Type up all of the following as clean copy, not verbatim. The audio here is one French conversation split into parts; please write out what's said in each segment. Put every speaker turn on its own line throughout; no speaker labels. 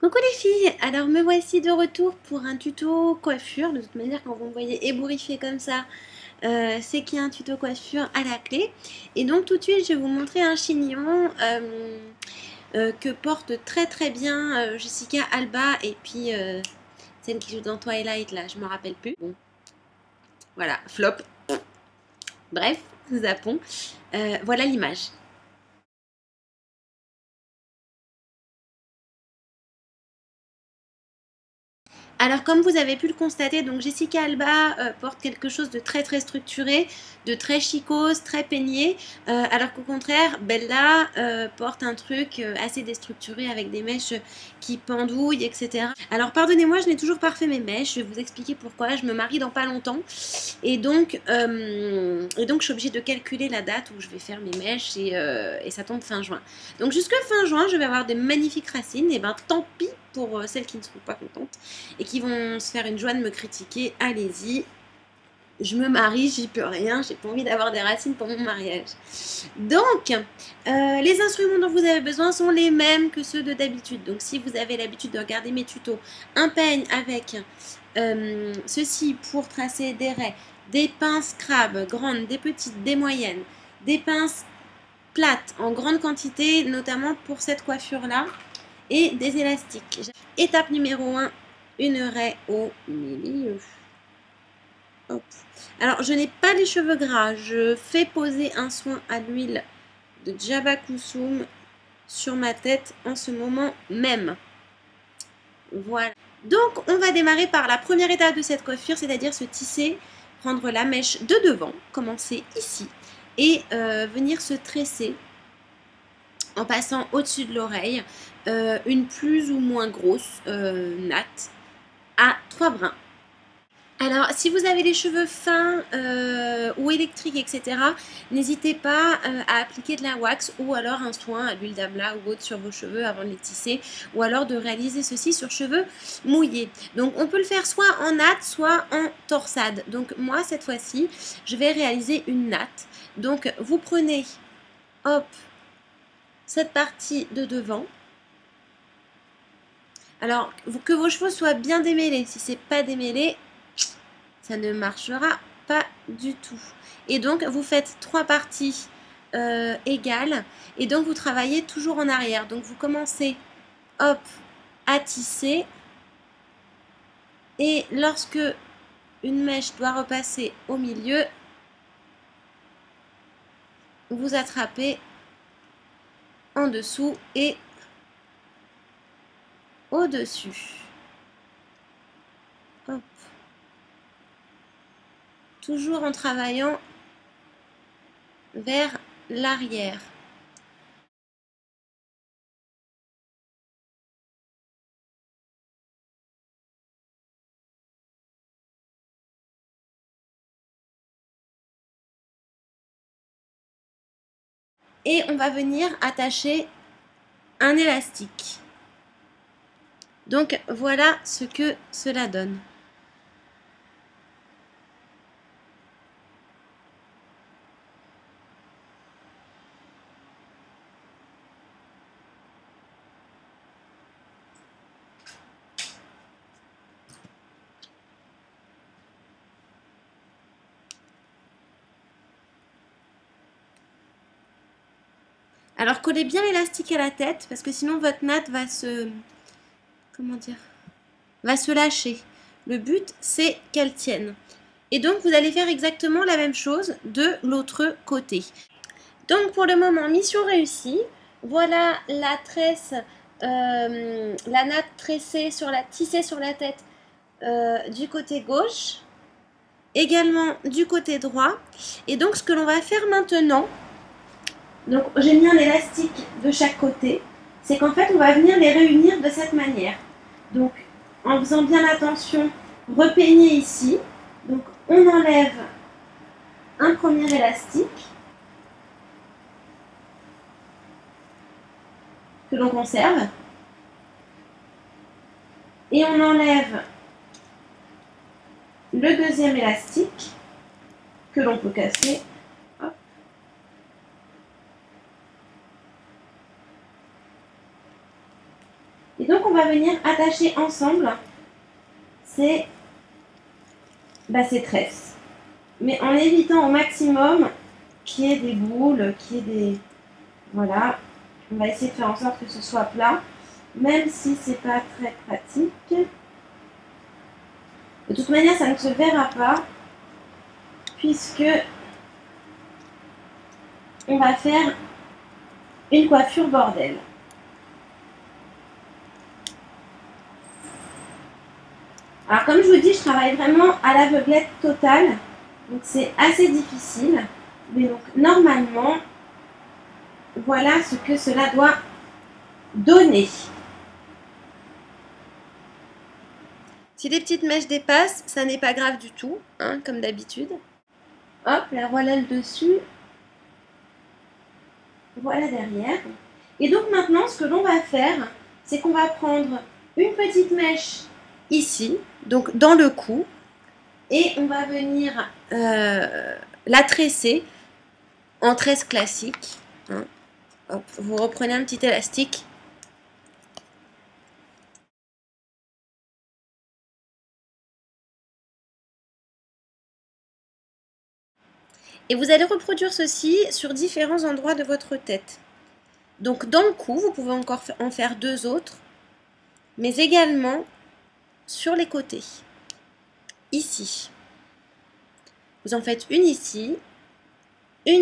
Coucou les filles, alors me voici de retour pour un tuto coiffure. De toute manière, quand vous me voyez ébouriffée comme ça, c'est qu'il y a un tuto coiffure à la clé. Et donc tout de suite, je vais vous montrer un chignon que porte très très bien Jessica Alba et puis celle qui joue dans Twilight là, je me rappelle plus. Bon, voilà, flop. Bref, zappons. Voilà l'image. Alors comme vous avez pu le constater, donc Jessica Alba porte quelque chose de très très structuré, de très chicose, très peigné, alors qu'au contraire Bella porte un truc assez déstructuré avec des mèches qui pendouillent, etc. Alors pardonnez-moi, je n'ai toujours pas refait mes mèches, je vais vous expliquer pourquoi. Je me marie dans pas longtemps et donc je suis obligée de calculer la date où je vais faire mes mèches et ça tombe fin juin. Donc jusque fin juin, je vais avoir des magnifiques racines, et ben tant pis pour celles qui ne seront pas contentes et qui vont se faire une joie de me critiquer, allez-y. Je me marie, j'y peux rien, j'ai pas envie d'avoir des racines pour mon mariage. Donc, les instruments dont vous avez besoin sont les mêmes que ceux de d'habitude. Donc, si vous avez l'habitude de regarder mes tutos, un peigne avec ceci pour tracer des raies, des pinces crabes grandes, des petites, des moyennes, des pinces plates en grande quantité, notamment pour cette coiffure-là, et des élastiques. Étape numéro 1, une raie au milieu. Hop. Alors, je n'ai pas les cheveux gras. Je fais poser un soin à l'huile de Java Kusum sur ma tête en ce moment même. Voilà. Donc, on va démarrer par la première étape de cette coiffure, c'est-à-dire se tisser, prendre la mèche de devant, commencer ici, et venir se tresser en passant au-dessus de l'oreille une plus ou moins grosse natte à 3 brins. Alors, si vous avez les cheveux fins ou électriques, etc., n'hésitez pas à appliquer de la wax ou alors un soin à l'huile d'amla ou autre sur vos cheveux avant de les tisser, ou alors de réaliser ceci sur cheveux mouillés. Donc, on peut le faire soit en natte, soit en torsade. Donc, moi, cette fois-ci, je vais réaliser une natte. Donc, vous prenez, hop, cette partie de devant. Alors, que vos cheveux soient bien démêlés. Si c'est pas démêlé, ça ne marchera pas du tout. Et donc, vous faites 3 parties égales. Et donc, vous travaillez toujours en arrière. Donc, vous commencez, hop, à tisser. Et lorsque une mèche doit repasser au milieu, vous attrapez en dessous et au-dessus. Hop. Toujours en travaillant vers l'arrière. Et on va venir attacher un élastique. Donc voilà ce que cela donne. Alors collez bien l'élastique à la tête parce que sinon votre natte va se... comment dire? Va se lâcher. Le but c'est qu'elle tienne. Et donc vous allez faire exactement la même chose de l'autre côté. Donc pour le moment, mission réussie. Voilà la tresse, la natte tressée sur tissée sur la tête du côté gauche. Également du côté droit. Et donc ce que l'on va faire maintenant... Donc j'ai mis un élastique de chaque côté. C'est qu'en fait on va venir les réunir de cette manière. Donc en faisant bien attention, repeigner ici. Donc on enlève un premier élastique que l'on conserve. Et on enlève le deuxième élastique que l'on peut casser. Hop. Et donc on va venir attacher ensemble ces tresses. Mais en évitant au maximum qu'il y ait des boules, qu'il y ait des... Voilà, on va essayer de faire en sorte que ce soit plat, même si c'est pas très pratique. De toute manière, ça ne se verra pas, puisque on va faire une coiffure bordel. Alors comme je vous dis, je travaille vraiment à l'aveuglette totale, donc c'est assez difficile, mais donc normalement, voilà ce que cela doit donner. Si les petites mèches dépassent, ça n'est pas grave du tout, hein, comme d'habitude. Hop, la voilà le dessus. Voilà derrière. Et donc maintenant, ce que l'on va faire, c'est qu'on va prendre une petite mèche ici, donc dans le cou, et on va venir la tresser en tresse classique. Hein. Hop, vous reprenez un petit élastique. Et vous allez reproduire ceci sur différents endroits de votre tête. Donc dans le cou, vous pouvez encore en faire 2 autres, mais également sur les côtés. Ici. Vous en faites une ici et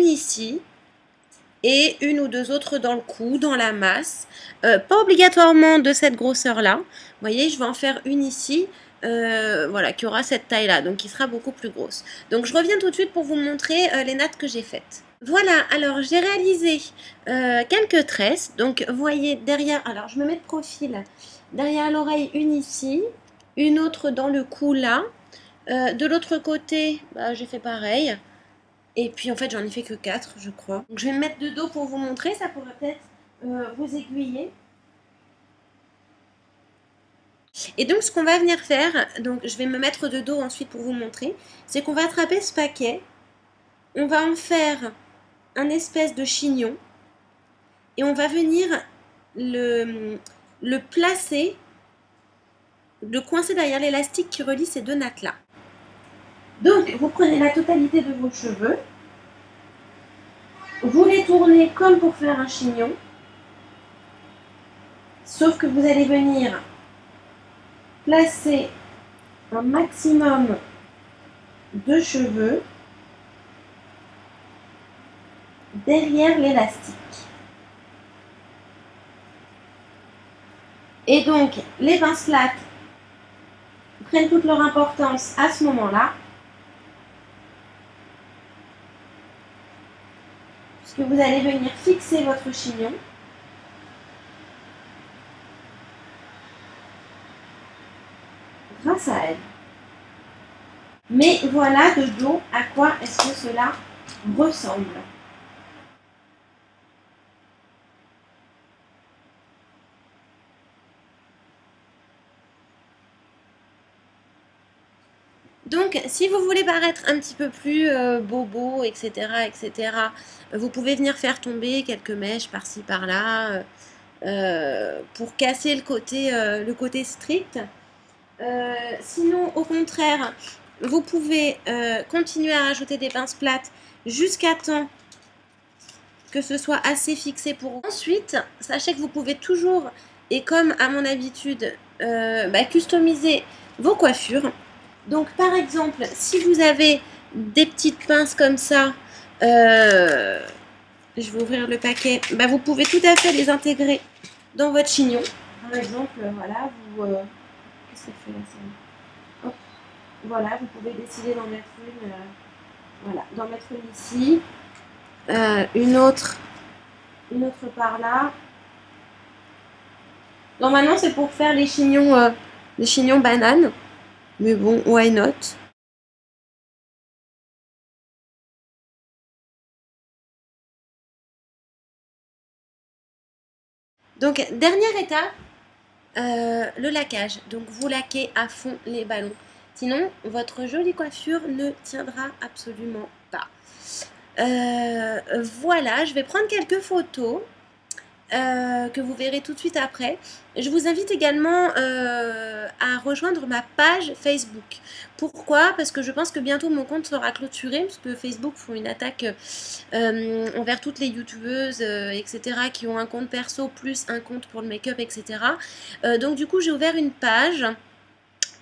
1 ou 2 autres dans le cou, dans la masse. Pas obligatoirement de cette grosseur-là. Vous voyez, je vais en faire une ici, voilà, qui aura cette taille-là, donc qui sera beaucoup plus grosse. Donc je reviens tout de suite pour vous montrer les nattes que j'ai faites. Voilà, alors j'ai réalisé quelques tresses. Donc vous voyez derrière, alors je me mets de profil, derrière l'oreille une ici, une autre dans le cou là. De l'autre côté, j'ai fait pareil. Et puis en fait j'en ai fait que 4 je crois. Donc je vais me mettre de dos pour vous montrer, ça pourrait peut-être vous aiguiller. Et donc ce qu'on va venir faire, donc je vais me mettre de dos ensuite pour vous montrer, c'est qu'on va attraper ce paquet, on va en faire un espèce de chignon et on va venir le placer, le coincer derrière l'élastique qui relie ces 2 nattes là. Donc vous prenez la totalité de vos cheveux, vous les tournez comme pour faire un chignon, sauf que vous allez venir placer un maximum de cheveux derrière l'élastique. Et donc les pinces plates prennent toute leur importance à ce moment-là, puisque vous allez venir fixer votre chignon. Grâce à elle. Mais voilà de dos à quoi est-ce que cela ressemble. Donc, si vous voulez paraître un petit peu plus bobo, etc., vous pouvez venir faire tomber quelques mèches par-ci, par-là, pour casser le côté strict. Sinon, au contraire, vous pouvez continuer à rajouter des pinces plates jusqu'à temps que ce soit assez fixé pour vous. Ensuite, sachez que vous pouvez toujours, et comme à mon habitude, customiser vos coiffures. Donc par exemple, si vous avez des petites pinces comme ça, je vais ouvrir le paquet, vous pouvez tout à fait les intégrer dans votre chignon. Par exemple, voilà, vous... qu'est-ce qu'elle fait là, ça ? Hop, voilà, vous pouvez décider d'en mettre une, voilà, d'en mettre une ici, une autre par là. Normalement, c'est pour faire les chignons bananes. Mais bon, why not? Donc, dernière étape, le laquage. Donc, vous laquez à fond les ballons. Sinon, votre jolie coiffure ne tiendra absolument pas. Voilà, je vais prendre quelques photos. que vous verrez tout de suite après. Je vous invite également à rejoindre ma page Facebook. Pourquoi? Parce que je pense que bientôt mon compte sera clôturé, parce que Facebook font une attaque envers toutes les youtubeuses, etc., qui ont un compte perso plus un compte pour le make-up, etc. Donc du coup, j'ai ouvert une page.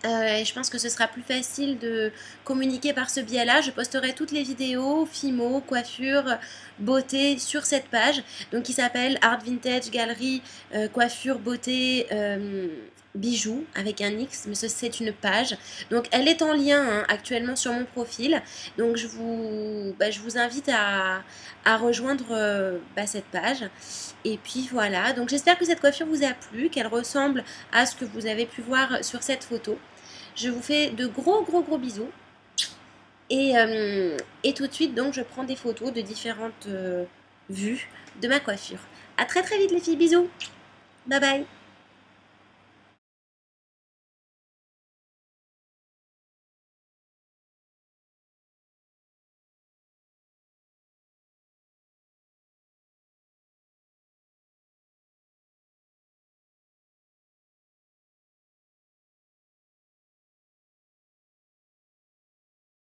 Et je pense que ce sera plus facile de communiquer par ce biais-là. Je posterai toutes les vidéos, fimo, coiffure, beauté sur cette page, donc qui s'appelle Art Vintage Galerie Coiffure, Beauté, Bijoux avec un X, mais c'est une page. Donc elle est en lien actuellement sur mon profil. Donc je vous invite à rejoindre cette page. Et puis voilà, donc j'espère que cette coiffure vous a plu, qu'elle ressemble à ce que vous avez pu voir sur cette photo. Je vous fais de gros bisous. Et tout de suite, donc, je prends des photos de différentes vues de ma coiffure. À très vite les filles, bisous. Bye bye.